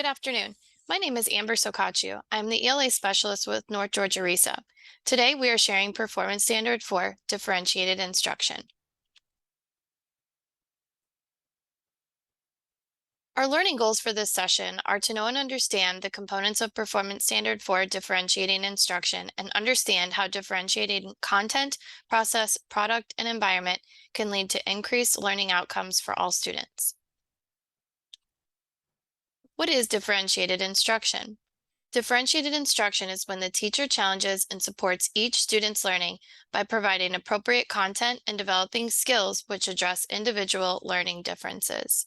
Good afternoon. My name is Amber Socaccio. I'm the ELA specialist with North Georgia RESA. Today, we are sharing Performance Standard 4, Differentiated Instruction. Our learning goals for this session are to know and understand the components of Performance Standard 4, Differentiating Instruction, and understand how differentiating content, process, product, and environment can lead to increased learning outcomes for all students. What is differentiated instruction? Differentiated instruction is when the teacher challenges and supports each student's learning by providing appropriate content and developing skills which address individual learning differences.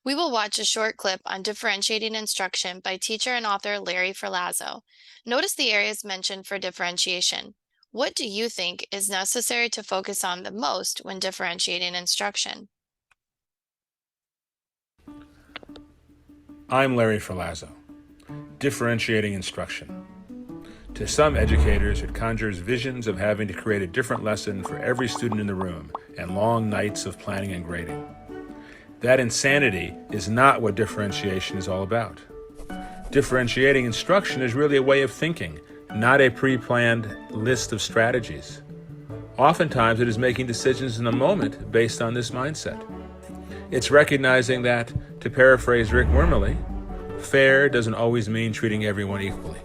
We will watch a short clip on differentiating instruction by teacher and author Larry Ferlazzo. Notice the areas mentioned for differentiation. What do you think is necessary to focus on the most when differentiating instruction? I'm Larry Ferlazzo. Differentiating instruction. To some educators, it conjures visions of having to create a different lesson for every student in the room and long nights of planning and grading. That insanity is not what differentiation is all about. Differentiating instruction is really a way of thinking, not a pre-planned list of strategies. Oftentimes, it is making decisions in the moment based on this mindset. It's recognizing that, to paraphrase Rick Wormeli, fair doesn't always mean treating everyone equally.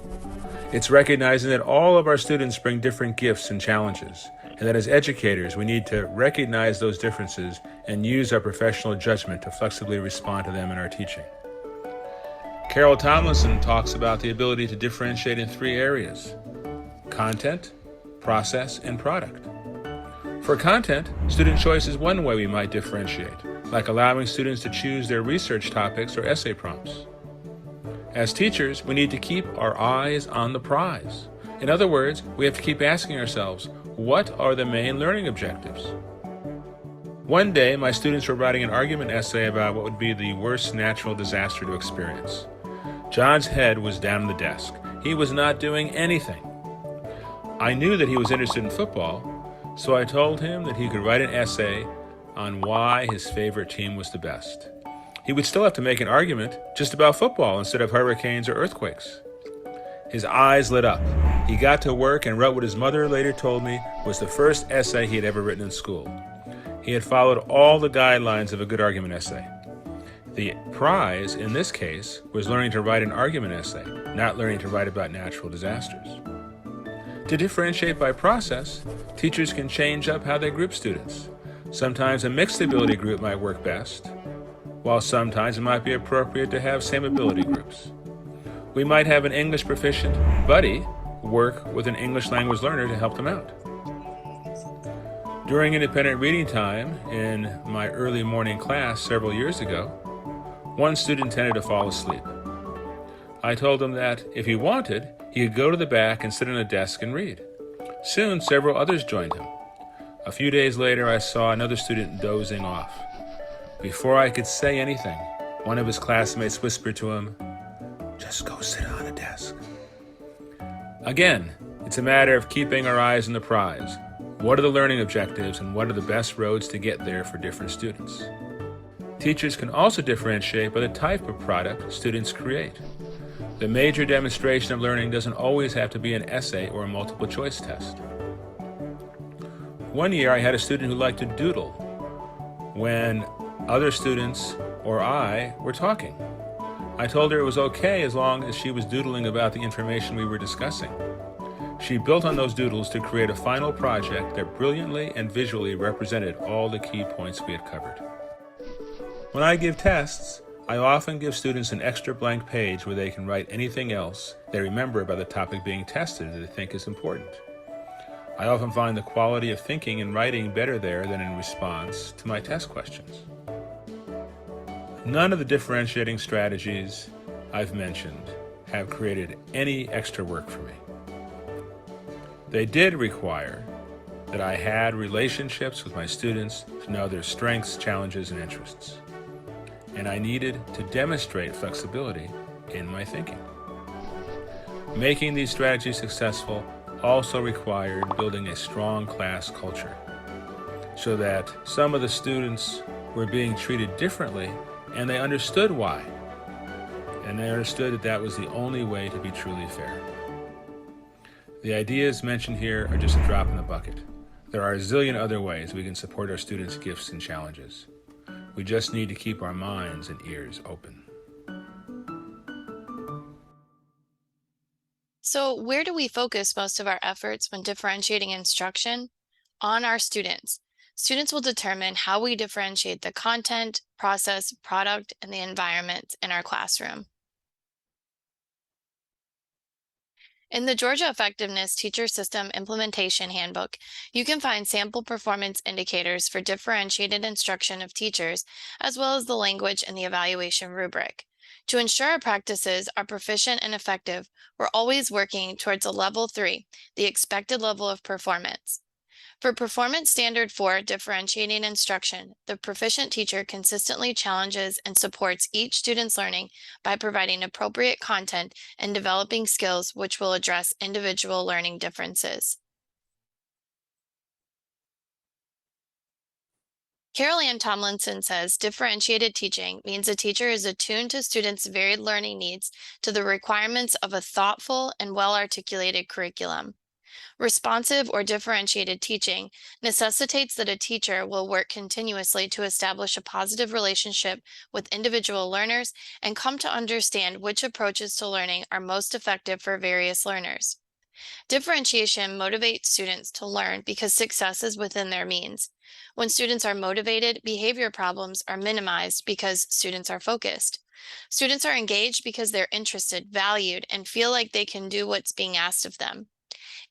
It's recognizing that all of our students bring different gifts and challenges, and that as educators, we need to recognize those differences and use our professional judgment to flexibly respond to them in our teaching. Carol Tomlinson talks about the ability to differentiate in three areas: content, process, and product. For content, student choice is one way we might differentiate, like allowing students to choose their research topics or essay prompts. As teachers, we need to keep our eyes on the prize. In other words, we have to keep asking ourselves, what are the main learning objectives? One day, my students were writing an argument essay about what would be the worst natural disaster to experience. John's head was down on the desk. He was not doing anything. I knew that he was interested in football, so I told him that he could write an essay on why his favorite team was the best. He would still have to make an argument just about football instead of hurricanes or earthquakes. His eyes lit up. He got to work and wrote what his mother later told me was the first essay he had ever written in school. He had followed all the guidelines of a good argument essay. The prize, in this case, was learning to write an argument essay, not learning to write about natural disasters. To differentiate by process, teachers can change up how they group students. Sometimes a mixed ability group might work best, while sometimes it might be appropriate to have same ability groups. We might have an English proficient buddy work with an English language learner to help them out. During independent reading time in my early morning class several years ago, one student tended to fall asleep. I told him that if he wanted, he could go to the back and sit on a desk and read. Soon, several others joined him. A few days later, I saw another student dozing off. Before I could say anything, one of his classmates whispered to him, "Just go sit on a desk." Again, it's a matter of keeping our eyes on the prize. What are the learning objectives and what are the best roads to get there for different students? Teachers can also differentiate by the type of product students create. The major demonstration of learning doesn't always have to be an essay or a multiple choice test. One year I had a student who liked to doodle when other students or I were talking. I told her it was okay as long as she was doodling about the information we were discussing. She built on those doodles to create a final project that brilliantly and visually represented all the key points we had covered. When I give tests, I often give students an extra blank page where they can write anything else they remember about the topic being tested that they think is important. I often find the quality of thinking and writing better there than in response to my test questions. None of the differentiating strategies I've mentioned have created any extra work for me. They did require that I had relationships with my students to know their strengths, challenges, and interests. And I needed to demonstrate flexibility in my thinking. Making these strategies successful also required building a strong class culture so that some of the students were being treated differently, and they understood why. And they understood that that was the only way to be truly fair. The ideas mentioned here are just a drop in the bucket. There are a zillion other ways we can support our students' gifts and challenges. We just need to keep our minds and ears open. So where do we focus most of our efforts when differentiating instruction? On our students. Students will determine how we differentiate the content, process, product, and the environment in our classroom. In the Georgia Effectiveness Teacher System Implementation Handbook, you can find sample performance indicators for differentiated instruction of teachers, as well as the language and the evaluation rubric. To ensure our practices are proficient and effective, we're always working towards a level 3, the expected level of performance. For Performance Standard 4 differentiating instruction, the proficient teacher consistently challenges and supports each student's learning by providing appropriate content and developing skills which will address individual learning differences. Carol Ann Tomlinson says differentiated teaching means a teacher is attuned to students' varied learning needs to the requirements of a thoughtful and well-articulated curriculum. Responsive or differentiated teaching necessitates that a teacher will work continuously to establish a positive relationship with individual learners and come to understand which approaches to learning are most effective for various learners. Differentiation motivates students to learn because success is within their means. When students are motivated, behavior problems are minimized because students are focused. Students are engaged because they're interested, valued, and feel like they can do what's being asked of them.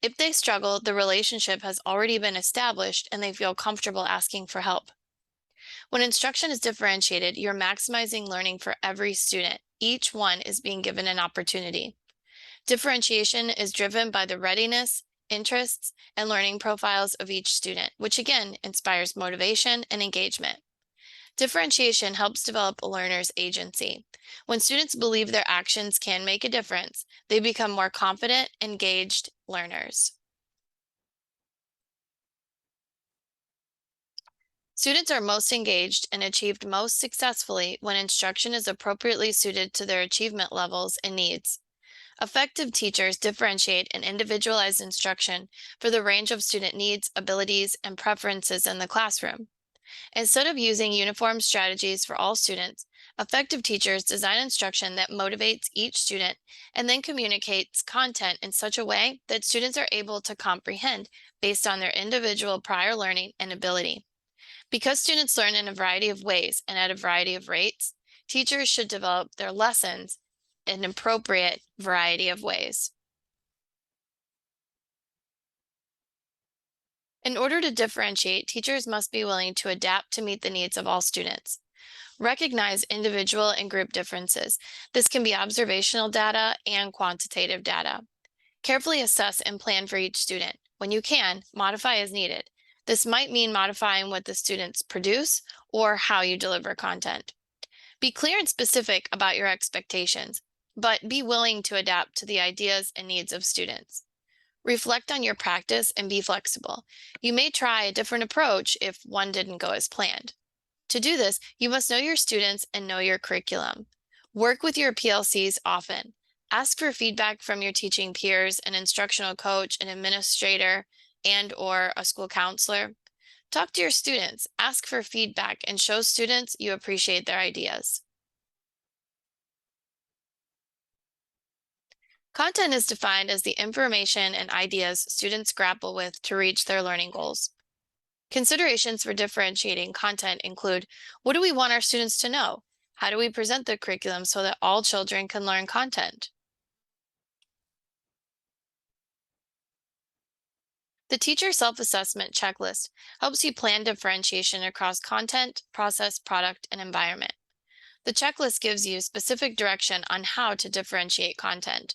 If they struggle, the relationship has already been established and they feel comfortable asking for help. When instruction is differentiated, you're maximizing learning for every student. Each one is being given an opportunity. Differentiation is driven by the readiness, interests, and learning profiles of each student, which again inspires motivation and engagement. Differentiation helps develop a learner's agency. When students believe their actions can make a difference, they become more confident, engaged learners. Students are most engaged and achieved most successfully when instruction is appropriately suited to their achievement levels and needs. Effective teachers differentiate and individualize instruction for the range of student needs, abilities, and preferences in the classroom. Instead of using uniform strategies for all students, effective teachers design instruction that motivates each student and then communicates content in such a way that students are able to comprehend based on their individual prior learning and ability. Because students learn in a variety of ways and at a variety of rates, teachers should develop their lessons in an appropriate variety of ways. In order to differentiate, teachers must be willing to adapt to meet the needs of all students. Recognize individual and group differences. This can be observational data and quantitative data. Carefully assess and plan for each student. When you can, modify as needed. This might mean modifying what the students produce or how you deliver content. Be clear and specific about your expectations, but be willing to adapt to the ideas and needs of students. Reflect on your practice and be flexible. You may try a different approach if one didn't go as planned. To do this, you must know your students and know your curriculum. Work with your PLCs often. Ask for feedback from your teaching peers, an instructional coach, an administrator, and/or a school counselor. Talk to your students, ask for feedback, and show students you appreciate their ideas. Content is defined as the information and ideas students grapple with to reach their learning goals. Considerations for differentiating content include, what do we want our students to know? How do we present the curriculum so that all children can learn content? The teacher self-assessment checklist helps you plan differentiation across content, process, product, and environment. The checklist gives you specific direction on how to differentiate content.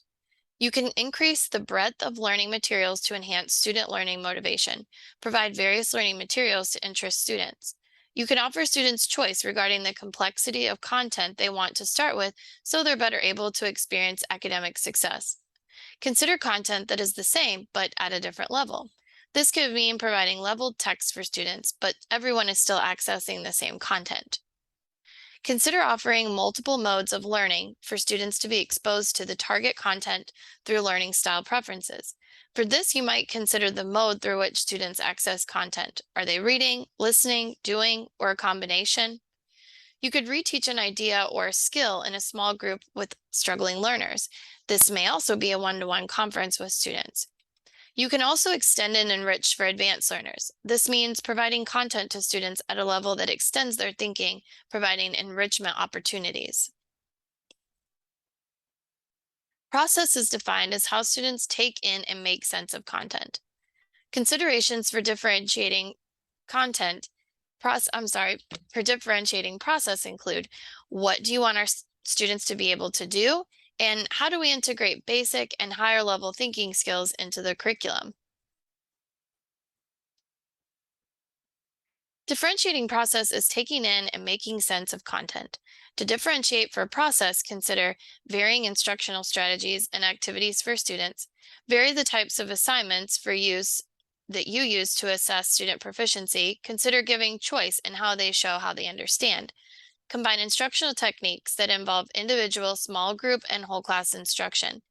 You can increase the breadth of learning materials to enhance student learning motivation, provide various learning materials to interest students. You can offer students choice regarding the complexity of content they want to start with so they're better able to experience academic success. Consider content that is the same but at a different level. This could mean providing leveled text for students, but everyone is still accessing the same content. Consider offering multiple modes of learning for students to be exposed to the target content through learning style preferences. For this, you might consider the mode through which students access content. Are they reading, listening, doing, or a combination? You could reteach an idea or a skill in a small group with struggling learners. This may also be a one-to-one conference with students. You can also extend and enrich for advanced learners. This means providing content to students at a level that extends their thinking, providing enrichment opportunities. Process is defined as how students take in and make sense of content. Considerations for differentiating content, for differentiating process include what do you want our students to be able to do? And how do we integrate basic and higher level thinking skills into the curriculum? Differentiating process is taking in and making sense of content. To differentiate for a process, consider varying instructional strategies and activities for students, vary the types of assignments for use that you use to assess student proficiency, consider giving choice in how they show how they understand, combine instructional techniques that involve individual, small group, and whole class instruction.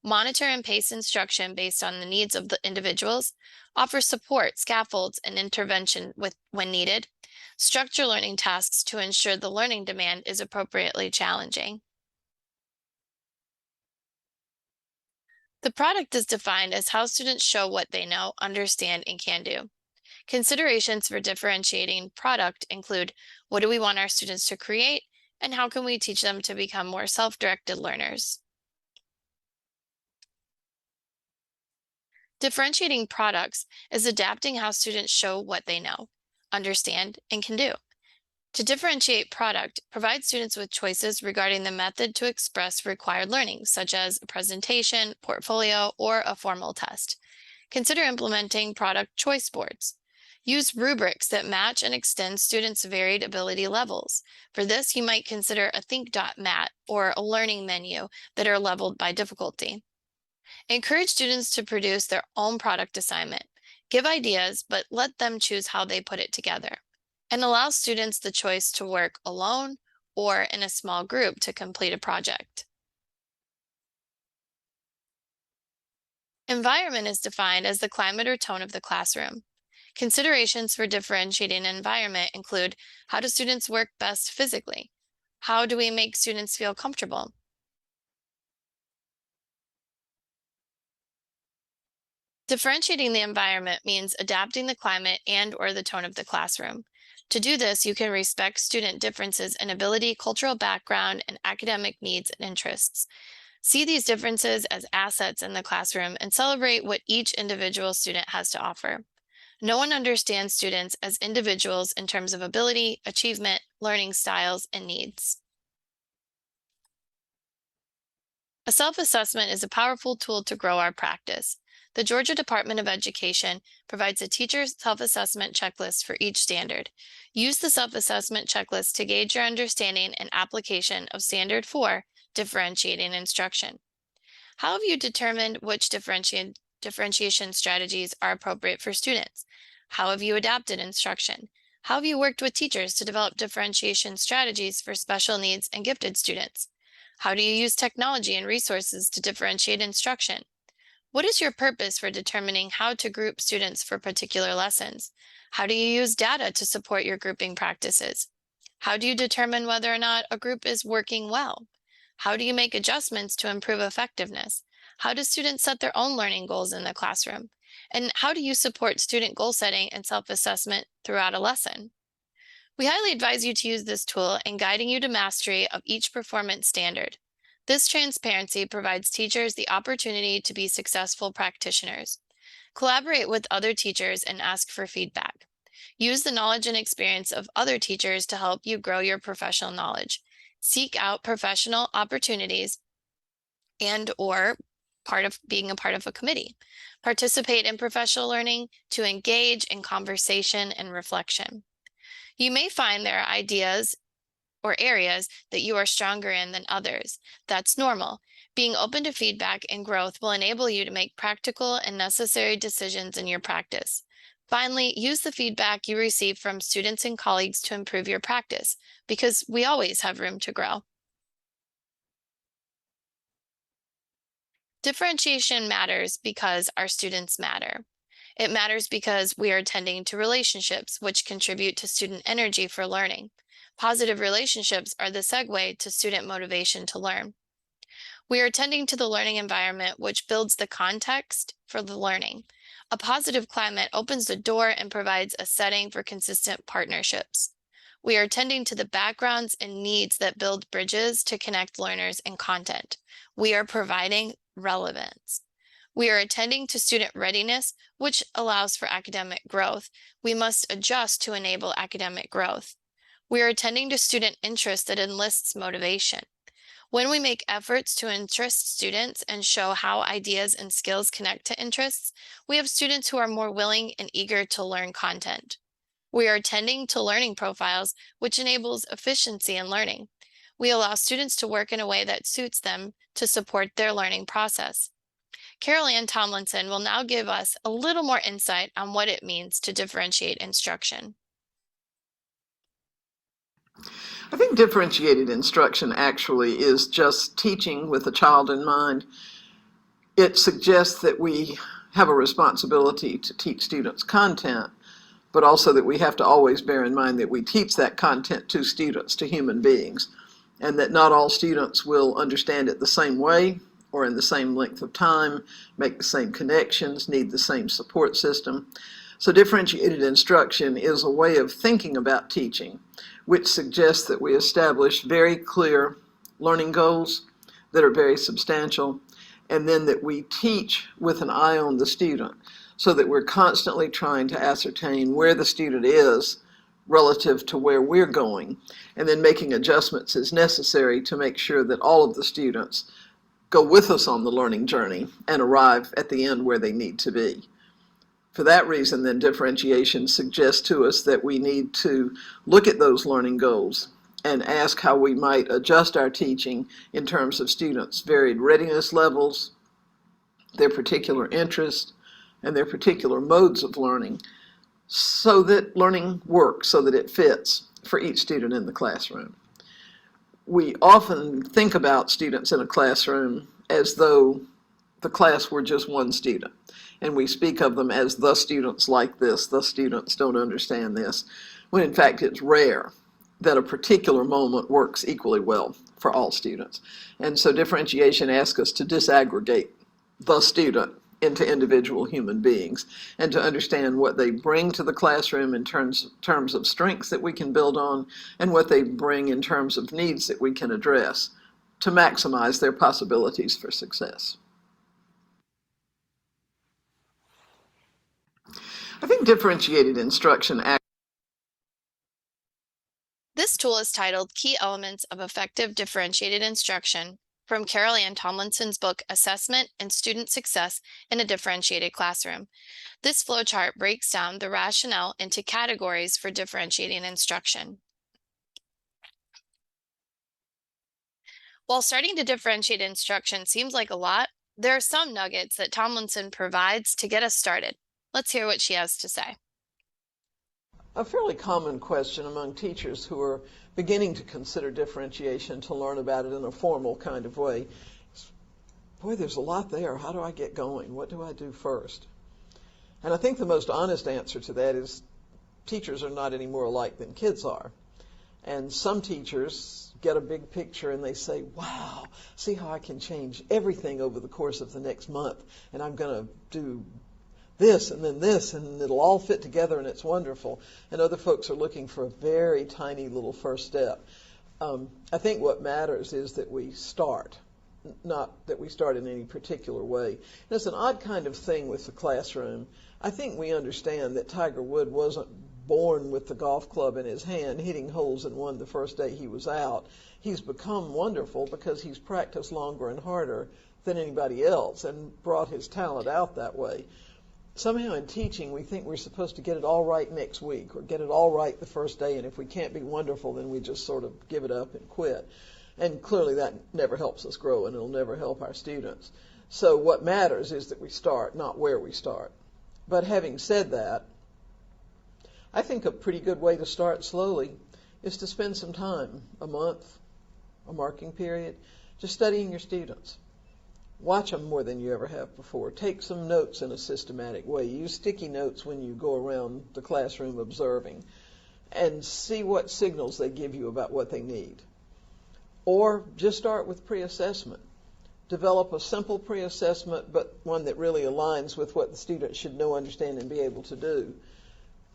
Monitor and pace instruction based on the needs of the individuals, offer support, scaffolds, and intervention when needed, structure learning tasks to ensure the learning demand is appropriately challenging. The product is defined as how students show what they know, understand, and can do. Considerations for differentiating product include what do we want our students to create, and how can we teach them to become more self-directed learners? Differentiating products is adapting how students show what they know, understand, and can do. To differentiate product, provide students with choices regarding the method to express required learning, such as a presentation, portfolio, or a formal test. Consider implementing product choice boards. Use rubrics that match and extend students' varied ability levels. For this, you might consider a think.mat or a learning menu that are leveled by difficulty. Encourage students to produce their own product assignment. Give ideas, but let them choose how they put it together. And allow students the choice to work alone or in a small group to complete a project. Environment is defined as the climate or tone of the classroom. Considerations for differentiating environment include how do students work best physically? How do we make students feel comfortable? Differentiating the environment means adapting the climate and/or the tone of the classroom. To do this, you can respect student differences in ability, cultural background, and academic needs and interests. See these differences as assets in the classroom and celebrate what each individual student has to offer. No one understands students as individuals in terms of ability, achievement, learning styles, and needs. A self-assessment is a powerful tool to grow our practice. The Georgia Department of Education provides a teacher's self-assessment checklist for each standard. Use the self-assessment checklist to gauge your understanding and application of Standard 4, differentiating instruction. How have you determined which differentiation strategies are appropriate for students? How have you adapted instruction? How have you worked with teachers to develop differentiation strategies for special needs and gifted students? How do you use technology and resources to differentiate instruction? What is your purpose for determining how to group students for particular lessons? How do you use data to support your grouping practices? How do you determine whether or not a group is working well? How do you make adjustments to improve effectiveness? How do students set their own learning goals in the classroom? And how do you support student goal setting and self-assessment throughout a lesson? We highly advise you to use this tool in guiding you to mastery of each performance standard. This transparency provides teachers the opportunity to be successful practitioners. Collaborate with other teachers and ask for feedback. Use the knowledge and experience of other teachers to help you grow your professional knowledge. Seek out professional opportunities and/or being a part of a committee. Participate in professional learning to engage in conversation and reflection. You may find there are ideas or areas that you are stronger in than others. That's normal. Being open to feedback and growth will enable you to make practical and necessary decisions in your practice. Finally, use the feedback you receive from students and colleagues to improve your practice, because we always have room to grow. Differentiation matters because our students matter. It matters because we are tending to relationships which contribute to student energy for learning. Positive relationships are the segue to student motivation to learn. We are tending to the learning environment which builds the context for the learning. A positive climate opens the door and provides a setting for consistent partnerships. We are tending to the backgrounds and needs that build bridges to connect learners and content. We are providing relevance. We are attending to student readiness, which allows for academic growth. We must adjust to enable academic growth. We are attending to student interest that enlists motivation. When we make efforts to interest students and show how ideas and skills connect to interests, we have students who are more willing and eager to learn content. We are attending to learning profiles, which enables efficiency in learning. We allow students to work in a way that suits them to support their learning process. Carol Ann Tomlinson will now give us a little more insight on what it means to differentiate instruction. I think differentiated instruction actually is just teaching with a child in mind. It suggests that we have a responsibility to teach students content, but also that we have to always bear in mind that we teach that content to students, to human beings, and that not all students will understand it the same way or in the same length of time, make the same connections, need the same support system. So differentiated instruction is a way of thinking about teaching, which suggests that we establish very clear learning goals that are very substantial, and then that we teach with an eye on the student, so that we're constantly trying to ascertain where the student is relative to where we're going, and then making adjustments as necessary to make sure that all of the students go with us on the learning journey and arrive at the end where they need to be. For that reason, then, differentiation suggests to us that we need to look at those learning goals and ask how we might adjust our teaching in terms of students' varied readiness levels, their particular interests, and their particular modes of learning, so that learning works, so that it fits for each student in the classroom. We often think about students in a classroom as though the class were just one student, and we speak of them as the students like this, the students don't understand this, when in fact it's rare that a particular moment works equally well for all students. And so differentiation asks us to disaggregate the student into individual human beings and to understand what they bring to the classroom in terms of strengths that we can build on, and what they bring in terms of needs that we can address to maximize their possibilities for success. I think differentiated instruction. This tool is titled Key Elements of Effective Differentiated Instruction from Carol Ann Tomlinson's book, Assessment and Student Success in a Differentiated Classroom. This flowchart breaks down the rationale into categories for differentiating instruction. While starting to differentiate instruction seems like a lot, there are some nuggets that Tomlinson provides to get us started. Let's hear what she has to say. A fairly common question among teachers who are beginning to consider differentiation, to learn about it in a formal kind of way, is, boy, there's a lot there. How do I get going? What do I do first? And I think the most honest answer to that is teachers are not any more alike than kids are. And some teachers get a big picture and they say, wow, see how I can change everything over the course of the next month, and I'm going to do this and then this, and it'll all fit together and it's wonderful. And other folks are looking for a very tiny little first step. I think what matters is that we start, not that we start in any particular way. And it's an odd kind of thing with the classroom. I think we understand that Tiger Woods wasn't born with the golf club in his hand, hitting holes in one the first day he was out. He's become wonderful because he's practiced longer and harder than anybody else and brought his talent out that way. Somehow in teaching, we think we're supposed to get it all right next week or get it all right the first day, and if we can't be wonderful, then we just sort of give it up and quit. And clearly that never helps us grow, and it'll never help our students. So what matters is that we start, not where we start. But having said that, I think a pretty good way to start slowly is to spend some time, a month, a marking period, just studying your students. Watch them more than you ever have before. Take some notes in a systematic way. Use sticky notes when you go around the classroom observing, and see what signals they give you about what they need. Or just start with pre-assessment. Develop a simple pre-assessment, but one that really aligns with what the student should know, understand, and be able to do.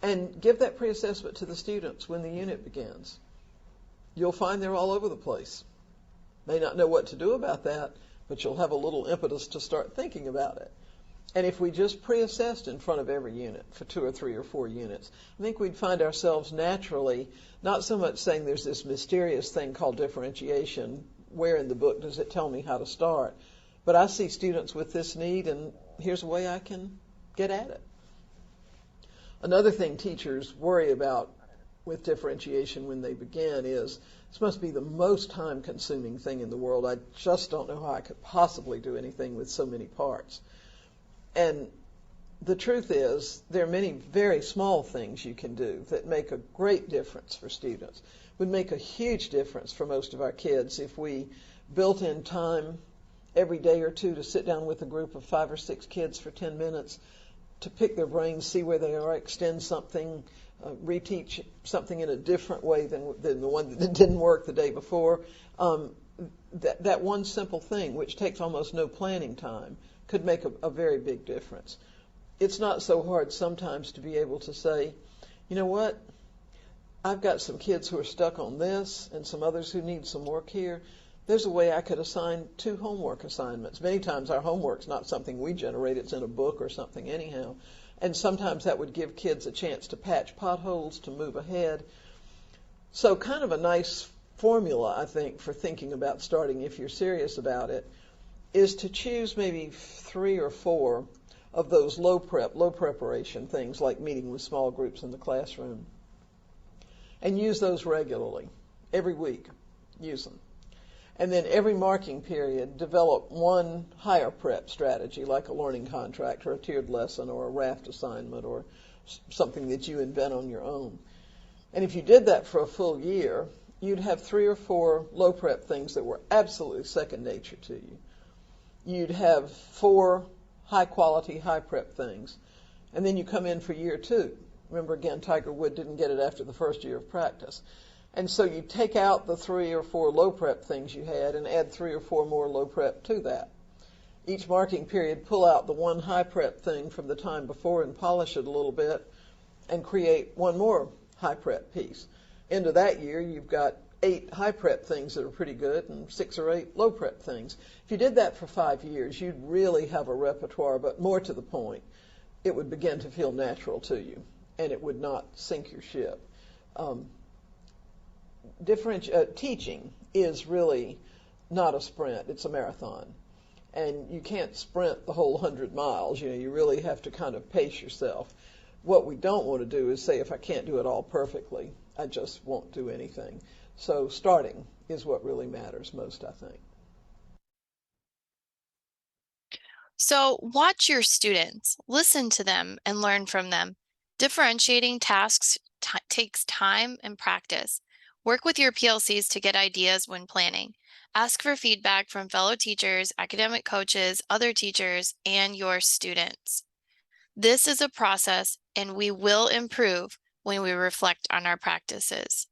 And give that pre-assessment to the students when the unit begins. You'll find they're all over the place. May not know what to do about that, but you'll have a little impetus to start thinking about it. And if we just pre-assessed in front of every unit for 2 or 3 or 4 units, I think we'd find ourselves naturally not so much saying there's this mysterious thing called differentiation. Where in the book does it tell me how to start? But I see students with this need, and here's a way I can get at it. Another thing teachers worry about with differentiation when they begin is, this must be the most time-consuming thing in the world. I just don't know how I could possibly do anything with so many parts. And the truth is, there are many very small things you can do that make a great difference for students. Would make a huge difference for most of our kids if we built in time every day or two to sit down with a group of 5 or 6 kids for 10 minutes to pick their brains, see where they are, extend something, reteach something in a different way than the one that didn't work the day before. That one simple thing, which takes almost no planning time, could make a very big difference. It's not so hard sometimes to be able to say, you know what, I've got some kids who are stuck on this and some others who need some work here. There's a way I could assign 2 homework assignments. Many times our homework's not something we generate, it's in a book or something anyhow. And sometimes that would give kids a chance to patch potholes, to move ahead. So kind of a nice formula, I think, for thinking about starting if you're serious about it, is to choose maybe 3 or 4 of those low preparation things like meeting with small groups in the classroom. And use those regularly, every week, use them. And then every marking period, develop one higher prep strategy, like a learning contract or a tiered lesson or a raft assignment or something that you invent on your own. And if you did that for a full year, you'd have 3 or 4 low prep things that were absolutely second nature to you. You'd have 4 high quality, high prep things. And then you come in for year 2. Remember, again, Tiger Wood didn't get it after the first year of practice. And so you take out the 3 or 4 low prep things you had and add 3 or 4 more low prep to that. Each marking period, pull out the one high prep thing from the time before and polish it a little bit and create one more high prep piece. End of that year, you've got 8 high prep things that are pretty good and 6 or 8 low prep things. If you did that for 5 years, you'd really have a repertoire, but more to the point, it would begin to feel natural to you and it would not sink your ship. Teaching is really not a sprint, it's a marathon. And you can't sprint the whole 100 miles, you really have to kind of pace yourself. What we don't want to do is say, if I can't do it all perfectly, I just won't do anything. So starting is what really matters most, I think. So watch your students, listen to them, and learn from them. Differentiating tasks takes time and practice. Work with your PLCs to get ideas when planning. Ask for feedback from fellow teachers, academic coaches, other teachers, and your students. This is a process, and we will improve when we reflect on our practices.